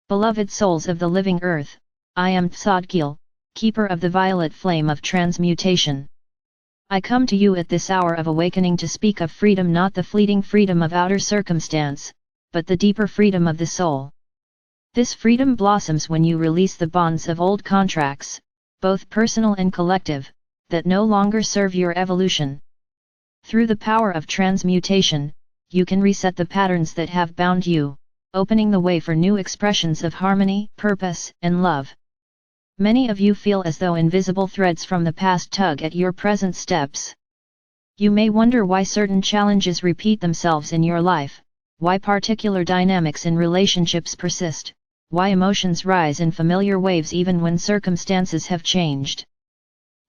Beloved souls of the living earth, I am Zadkiel, keeper of the violet flame of transmutation. I come to you at this hour of awakening to speak of freedom, not the fleeting freedom of outer circumstance, but the deeper freedom of the soul. This freedom blossoms when you release the bonds of old contracts, both personal and collective, that no longer serve your evolution. Through the power of transmutation, you can reset the patterns that have bound you, opening the way for new expressions of harmony, purpose, and love. Many of you feel as though invisible threads from the past tug at your present steps. You may wonder why certain challenges repeat themselves in your life, why particular dynamics in relationships persist, why emotions rise in familiar waves even when circumstances have changed.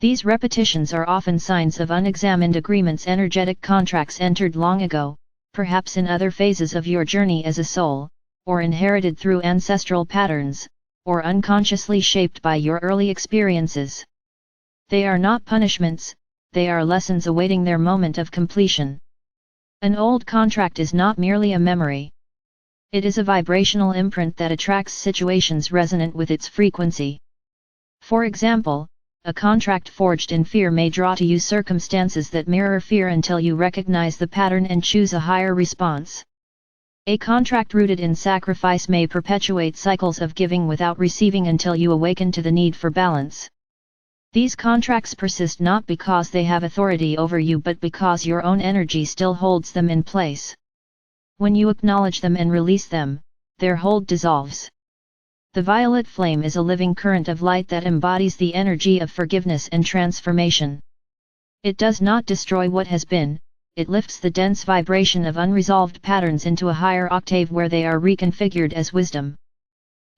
These repetitions are often signs of unexamined agreements, energetic contracts entered long ago, perhaps in other phases of your journey as a soul, or inherited through ancestral patterns, or unconsciously shaped by your early experiences. They are not punishments, they are lessons awaiting their moment of completion. An old contract is not merely a memory. It is a vibrational imprint that attracts situations resonant with its frequency. For example, a contract forged in fear may draw to you circumstances that mirror fear until you recognize the pattern and choose a higher response. A contract rooted in sacrifice may perpetuate cycles of giving without receiving until you awaken to the need for balance. These contracts persist not because they have authority over you but because your own energy still holds them in place. When you acknowledge them and release them, their hold dissolves. The violet flame is a living current of light that embodies the energy of forgiveness and transformation. It does not destroy what has been, it lifts the dense vibration of unresolved patterns into a higher octave where they are reconfigured as wisdom.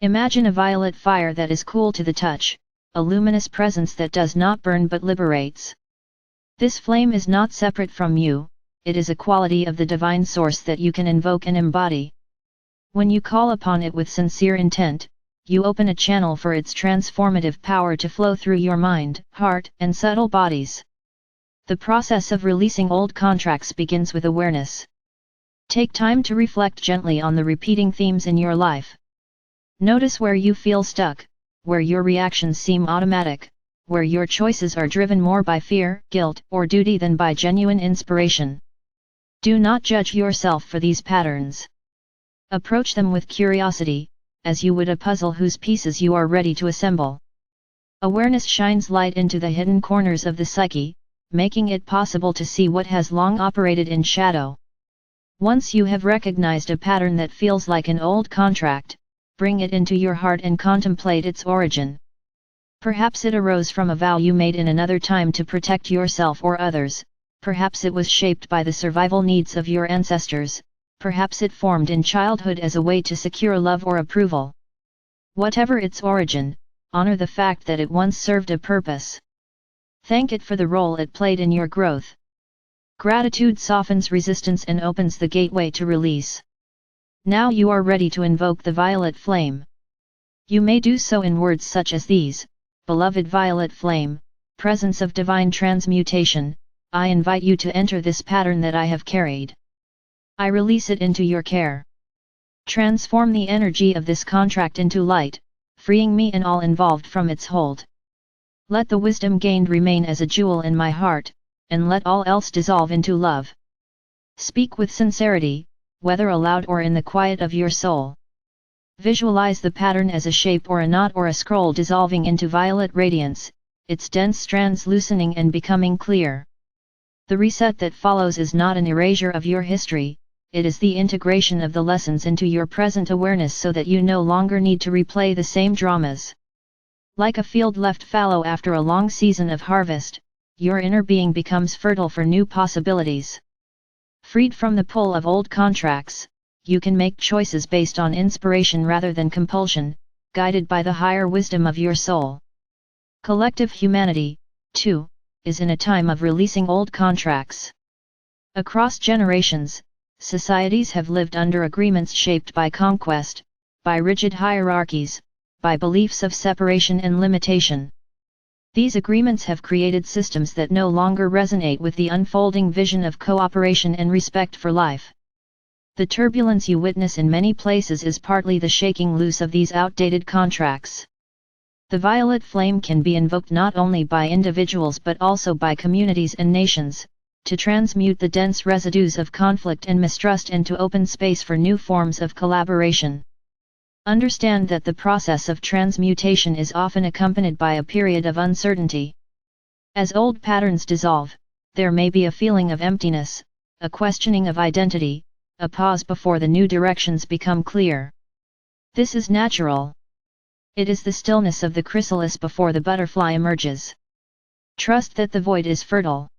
Imagine a violet fire that is cool to the touch, a luminous presence that does not burn but liberates. This flame is not separate from you, it is a quality of the divine source that you can invoke and embody. When you call upon it with sincere intent, you open a channel for its transformative power to flow through your mind, heart, and subtle bodies. The process of releasing old contracts begins with awareness. Take time to reflect gently on the repeating themes in your life. Notice where you feel stuck, where your reactions seem automatic, where your choices are driven more by fear, guilt, or duty than by genuine inspiration. Do not judge yourself for these patterns. Approach them with curiosity, as you would a puzzle whose pieces you are ready to assemble. Awareness shines light into the hidden corners of the psyche, making it possible to see what has long operated in shadow. Once you have recognized a pattern that feels like an old contract, bring it into your heart and contemplate its origin. Perhaps it arose from a vow you made in another time to protect yourself or others, perhaps it was shaped by the survival needs of your ancestors, perhaps it formed in childhood as a way to secure love or approval. Whatever its origin, honor the fact that it once served a purpose. Thank it for the role it played in your growth. Gratitude softens resistance and opens the gateway to release. Now you are ready to invoke the violet flame. You may do so in words such as these: Beloved violet flame, presence of divine transmutation, I invite you to enter this pattern that I have carried. I release it into your care. Transform the energy of this contract into light, freeing me and all involved from its hold. Let the wisdom gained remain as a jewel in my heart, and let all else dissolve into love. Speak with sincerity, whether aloud or in the quiet of your soul. Visualize the pattern as a shape or a knot or a scroll dissolving into violet radiance, its dense strands loosening and becoming clear. The reset that follows is not an erasure of your history, it is the integration of the lessons into your present awareness so that you no longer need to replay the same dramas. Like a field left fallow after a long season of harvest, your inner being becomes fertile for new possibilities. Freed from the pull of old contracts, you can make choices based on inspiration rather than compulsion, guided by the higher wisdom of your soul. Collective humanity, too, is in a time of releasing old contracts. Across generations, societies have lived under agreements shaped by conquest, by rigid hierarchies, by beliefs of separation and limitation. These agreements have created systems that no longer resonate with the unfolding vision of cooperation and respect for life. The turbulence you witness in many places is partly the shaking loose of these outdated contracts. The violet flame can be invoked not only by individuals but also by communities and nations, to transmute the dense residues of conflict and mistrust and to open space for new forms of collaboration. Understand that the process of transmutation is often accompanied by a period of uncertainty. As old patterns dissolve, there may be a feeling of emptiness, a questioning of identity, a pause before the new directions become clear. This is natural. It is the stillness of the chrysalis before the butterfly emerges. Trust that the void is fertile.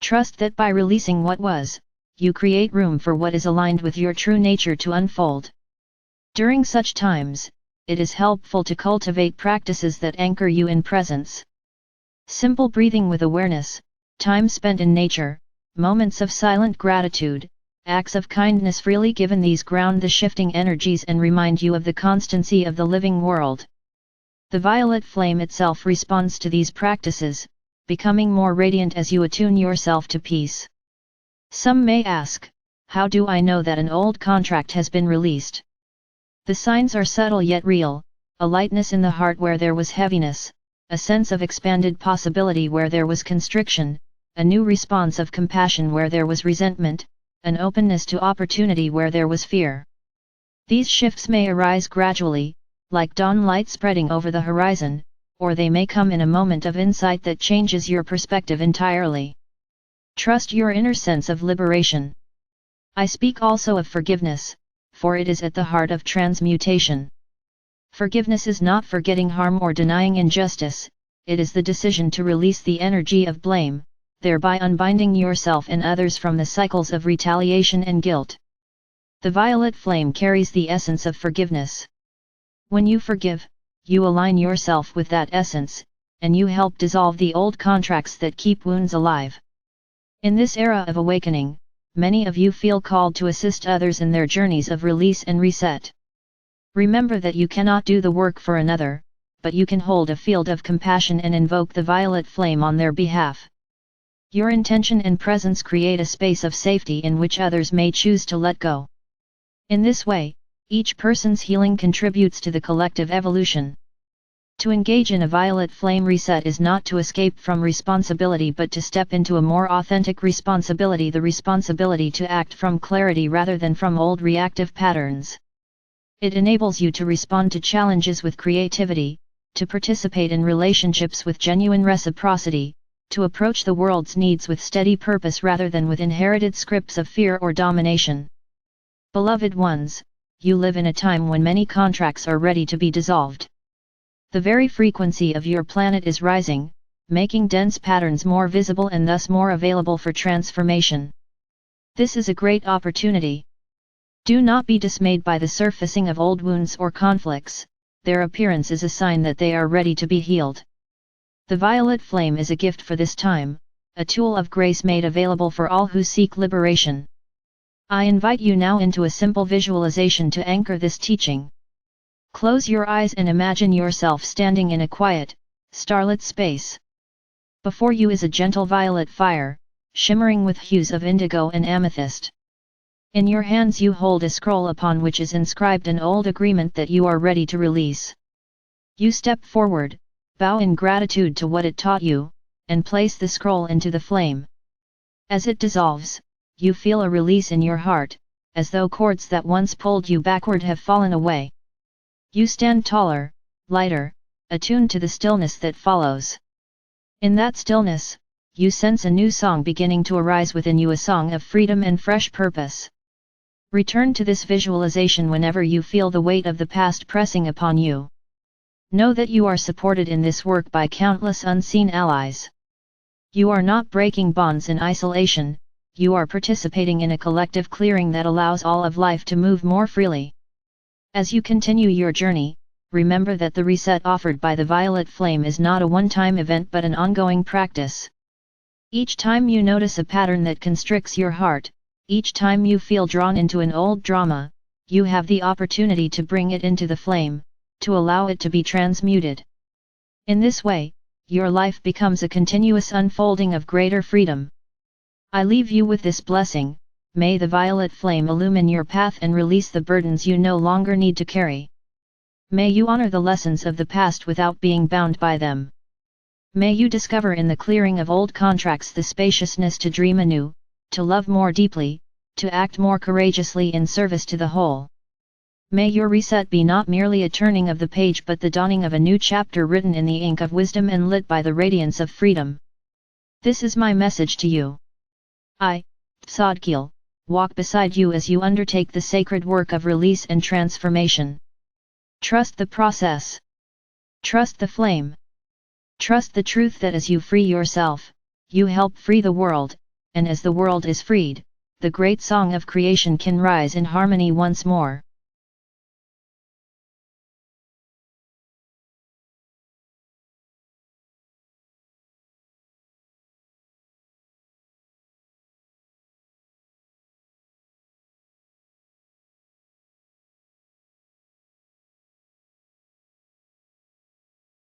Trust that by releasing what was, you create room for what is aligned with your true nature to unfold. During such times, it is helpful to cultivate practices that anchor you in presence. Simple breathing with awareness, time spent in nature, moments of silent gratitude, acts of kindness freely given, these ground the shifting energies and remind you of the constancy of the living world. The violet flame itself responds to these practices, becoming more radiant as you attune yourself to peace. Some may ask, how do I know that an old contract has been released? The signs are subtle yet real: a lightness in the heart where there was heaviness, a sense of expanded possibility where there was constriction, a new response of compassion where there was resentment, an openness to opportunity where there was fear. These shifts may arise gradually, like dawn light spreading over the horizon, or they may come in a moment of insight that changes your perspective entirely. Trust your inner sense of liberation. I speak also of forgiveness, for it is at the heart of transmutation. Forgiveness is not forgetting harm or denying injustice, it is the decision to release the energy of blame, thereby unbinding yourself and others from the cycles of retaliation and guilt. The violet flame carries the essence of forgiveness. When you forgive, you align yourself with that essence, and you help dissolve the old contracts that keep wounds alive. In this era of awakening, many of you feel called to assist others in their journeys of release and reset. Remember that you cannot do the work for another, but you can hold a field of compassion and invoke the violet flame on their behalf. Your intention and presence create a space of safety in which others may choose to let go. In this way, each person's healing contributes to the collective evolution. To engage in a violet flame reset is not to escape from responsibility but to step into a more authentic responsibility, the responsibility to act from clarity rather than from old reactive patterns. It enables you to respond to challenges with creativity, to participate in relationships with genuine reciprocity, to approach the world's needs with steady purpose rather than with inherited scripts of fear or domination. Beloved ones, you live in a time when many contracts are ready to be dissolved. The very frequency of your planet is rising, making dense patterns more visible and thus more available for transformation. This is a great opportunity. Do not be dismayed by the surfacing of old wounds or conflicts, their appearance is a sign that they are ready to be healed. The violet flame is a gift for this time, a tool of grace made available for all who seek liberation. I invite you now into a simple visualization to anchor this teaching. Close your eyes and imagine yourself standing in a quiet, starlit space. Before you is a gentle violet fire, shimmering with hues of indigo and amethyst. In your hands you hold a scroll upon which is inscribed an old agreement that you are ready to release. You step forward, bow in gratitude to what it taught you, and place the scroll into the flame. As it dissolves, you feel a release in your heart, as though cords that once pulled you backward have fallen away. You stand taller, lighter, attuned to the stillness that follows. In that stillness, you sense a new song beginning to arise within you, a song of freedom and fresh purpose. Return to this visualization whenever you feel the weight of the past pressing upon you. Know that you are supported in this work by countless unseen allies. You are not breaking bonds in isolation, you are participating in a collective clearing that allows all of life to move more freely. As you continue your journey, remember that the reset offered by the violet flame is not a one-time event but an ongoing practice. Each time you notice a pattern that constricts your heart, each time you feel drawn into an old drama, you have the opportunity to bring it into the flame, to allow it to be transmuted. In this way, your life becomes a continuous unfolding of greater freedom. I leave you with this blessing: may the violet flame illumine your path and release the burdens you no longer need to carry. May you honor the lessons of the past without being bound by them. May you discover in the clearing of old contracts the spaciousness to dream anew, to love more deeply, to act more courageously in service to the whole. May your reset be not merely a turning of the page but the dawning of a new chapter written in the ink of wisdom and lit by the radiance of freedom. This is my message to you. I, Zadkiel, walk beside you as you undertake the sacred work of release and transformation. Trust the process. Trust the flame. Trust the truth that as you free yourself, you help free the world, and as the world is freed, the great song of creation can rise in harmony once more.